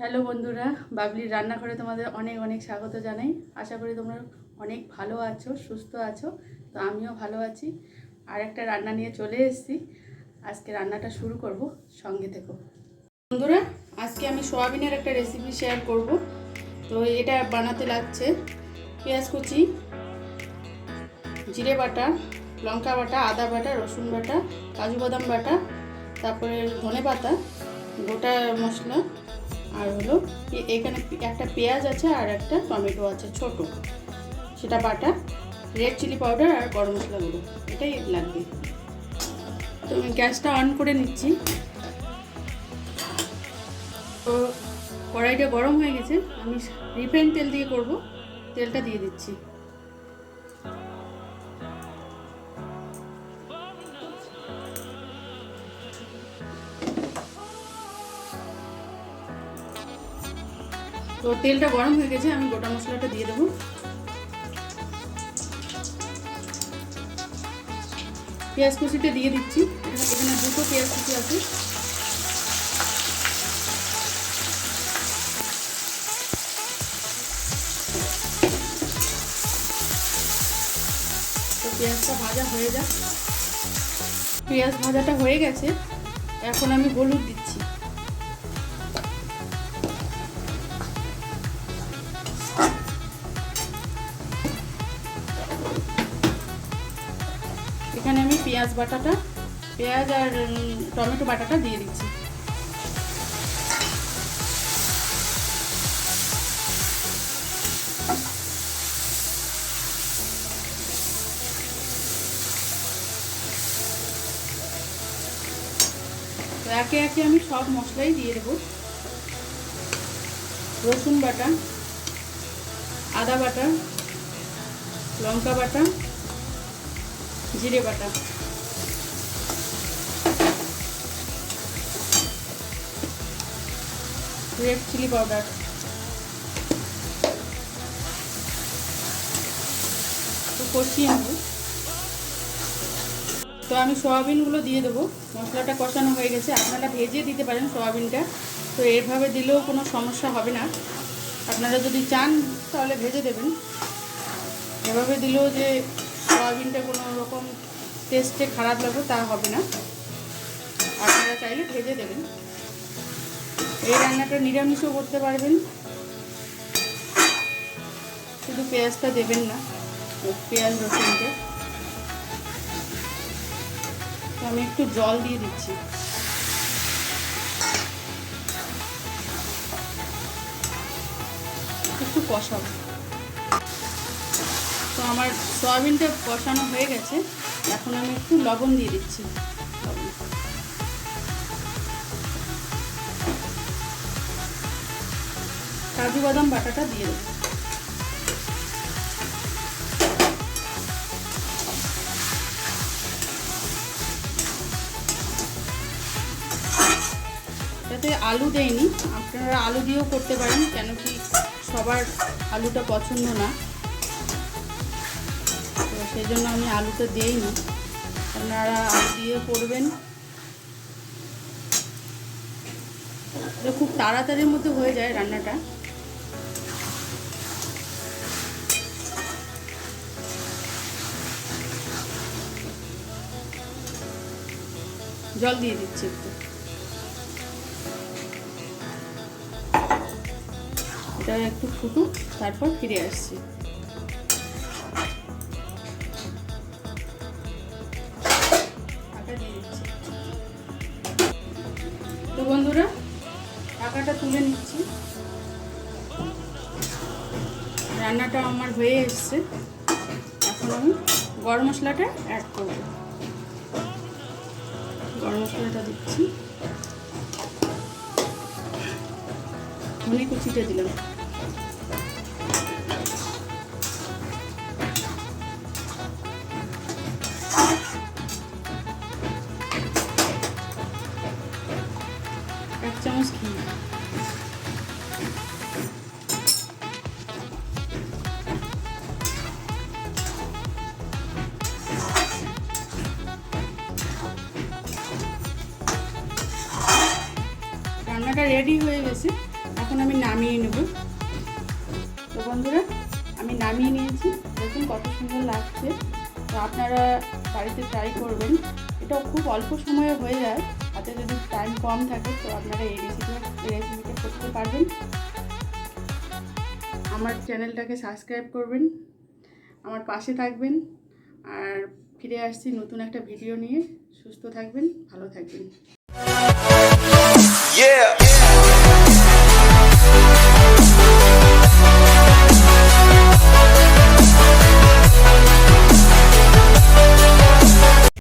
Hello বন্ধুরা, বাবলির রান্নাঘরে তোমাদের অনেক অনেক স্বাগত জানাই। আশা করি তোমরা অনেক ভালো আছো, সুস্থ আছো। তো আমিও ভালো আছি। আর একটা রান্না নিয়ে চলে এসেছি। আজকে রান্নাটা শুরু করব, সঙ্গে থেকো বন্ধুরা। আজকে আমি সোয়াবিনের একটা রেসিপি শেয়ার করব। তো এটা বানাতে লাগছে পেঁয়াজ কুচি, জিরে বাটা, লঙ্কা বাটা, আদা বাটা, রসুন বাটা, কাজু বাদাম বাটা, তারপরে ধনে পাতা, গোটা মশলা, আর হলো এখানে একটা পেঁয়াজ আছে আর একটা টমেটো আছে ছোট, সেটা বাটা, রেড চিলি পাউডার আর গরম মশলা গুঁড়ো, এটাই লাগবে। তো আমি গ্যাসটা অন করে নিচ্ছি। তো কড়াইটা গরম হয়ে গেছে, আমি রিফাইন তেল দিয়ে করব। তেলটা দিয়ে দিচ্ছি। তো তেলটা গরম হয়ে গেছে, আমি গোটা মশলাটা দিয়ে দেবো। পেঁয়াজ কুচিটা দিয়ে দিচ্ছি। এখানে দুটো পেঁয়াজ কুচি আছে। তো পেঁয়াজটা ভাজা হয়ে যাক। পেঁয়াজ ভাজাটা হয়ে গেছে, এখন আমি হলুদ দিচ্ছি। এখানে আমি পেঁয়াজ আর টমেটো বাটাটা দিয়ে দিচ্ছি। তো একে একে আমি সব মশলাই দিয়ে দেবো। রসুন বাটা, আদা বাটা, লঙ্কা বাটা, জিরে বাটা, রেড চিলি পাউডার, তো কষিয়ে নেব। তো আমি সয়াবিনগুলো দিয়ে দেবো। মশলাটা কষানো হয়ে গেছে। আপনারা ভেজে দিতে পারেন সয়াবিনটা, তো এভাবে দিলেও কোনো সমস্যা হবে না। আপনারা যদি চান তাহলে ভেজে দেবেন। এভাবে দিলেও যে সয়াবিনটা কোনো রকম টেস্টে খারাপ লাগবে তা হবে না। আপনারা চাইলে ভেজে দেবেন। এই রান্নাটা নিরামিষও করতে পারবেন, শুধু পেঁয়াজটা দেবেন না, পেঁয়াজ রসুনটা। তো আমি একটু জল দিয়ে দিচ্ছি। একটু কষাবো। তো আমার সয়াবিনটা কষানো হয়ে গেছে, এখন আমি একটু লবণ দিয়ে দিচ্ছি। কাজু বাদাম বাটাটা দিয়ে দেবো। এটাতে আলু দেয়নি, আপনারা আলু দিয়েও করতে পারেন, কেন কি সবার আলুটা পছন্দ না, তো সেই জন্য আমি আলুটা দিইনি। আপনারা আলু দিয়ে করবেন। এটা খুব তাড়াতাড়ির মধ্যে হয়ে যায় রান্নাটা। জল দিয়ে দিচ্ছি একটু। এটা একটু ফুটুক, তারপর ফিরে আসছি। ঢাকা দিয়ে দিচ্ছি। তো বন্ধুরা, ঢাকাটা তুলে নিচ্ছি। রান্নাটা আমার হয়ে এসছে। এখন আমি গরম মশলাটা অ্যাড করব। গরম মশলাটা দিচ্ছি। ধনে কুচিটা দিলাম। এক চামচ ঘি। রান্নাটা রেডি হয়ে গেছে। এখন নামিয়ে নিয়েছি। দেখুন কত সুন্দর লাগছে। তো আপনারা বাড়িতে ট্রাই করবেন। এটাও খুব অল্প সময়ে হয়ে যায়, হাতে যদি টাইম কম থাকে তো আপনারা এই রেসিপিটা করতে পারবেন। আমার চ্যানেলটাকে সাবস্ক্রাইব করবেন, আমার পাশে থাকবেন। আর ফিরে আসছি নতুন একটা ভিডিও নিয়ে। সুস্থ থাকবেন, ভালো থাকবেন।